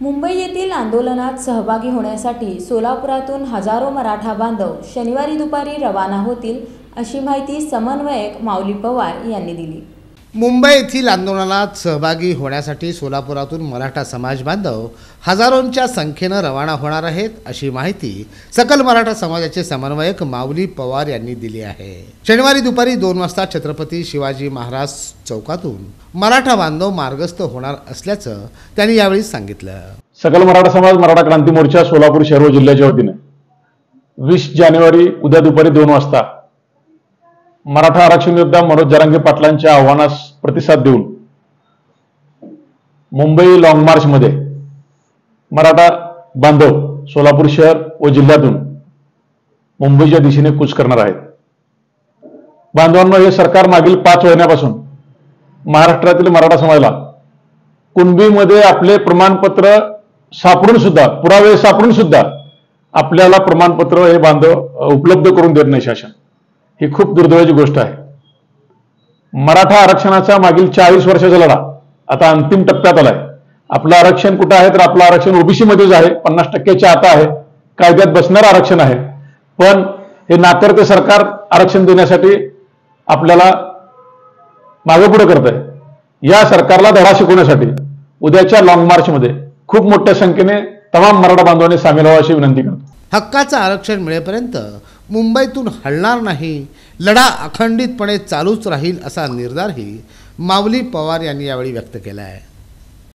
मुंबई येथील आंदोलनात सहभागी होण्यासाठी सोलापुरातून हजारो मराठा बांधव शनिवारी दुपारी रवाना होतील अशी माहिती समन्वयक माऊली पवार यांनी दिली। मुंबई येथील आंदोलनात सहभागी होण्यासाठी सोलापुरातून मराठा समाज बांधव हजारोंच्या संख्येने रवाना होणार आहेत अशी माहिती सकल मराठा समाजाचे समन्वयक माऊली पवार यांनी दिली आहे। शनिवारी दुपारी 2 वाजता छत्रपती शिवाजी महाराज चौकातून मराठा बांधव मार्गस्थ होणार असल्याचं त्यांनी यावेळी सांगितलं। सकल मराठा समाज मराठा क्रांती मोर्चा सोलापूर शहर व जिल्ह्याच्या वतीने 20 जानेवारी उद्या दुपारी 2 वाजता मराठा आरक्षण योद्धा मनोज जरांगे पाटलांच्या आव्हानास प्रतिसाद देऊन मुंबई लॉंग मार्च मध्ये मराठा बांधव सोलापूर शहर व जिल्ह्यातून मुंबईच्या दिशेने कूच करणार आहेत। बांधवांनो, हे सरकार मागील 5 महिन्यापासून महाराष्ट्रातील मराठा समाजाला कुणबीमध्ये आपले प्रमाणपत्र सापडून सुद्धा, पुरावे सापडून सुद्धा आपल्याला प्रमाणपत्र हे बांधव उपलब्ध करून देत नाही शासन। ही खूप दुर्दैवाची गोष्ट आहे। मराठा आरक्षणाचा मागील 40 वर्षाचा लढा आता अंतिम टप्प्यात आलाय। आपलं आरक्षण कुठं आहे तर आपलं आरक्षण ओबीसी मध्येच आहे, 50% आता आहे, कायद्यात बसणारं आरक्षण आहे। पण हे नाकर्ते सरकार आरक्षण देण्यासाठी आपल्याला मागेपुढे करत आहे। या सरकारला धडा शिकवण्यासाठी उद्याच्या लॉंग मार्च मध्ये खूप मोठ्या संख्येने तमाम मराठा बांधवांनी सामील व्हावी अशी विनंती करतो। हक्काचं आरक्षण मिळेपर्यंत मुंबईतून हलणार नाही, लढा अखंडितपणे चालूच राहील असा निर्धारही माऊली पवार यांनी यावेळी व्यक्त केला आहे।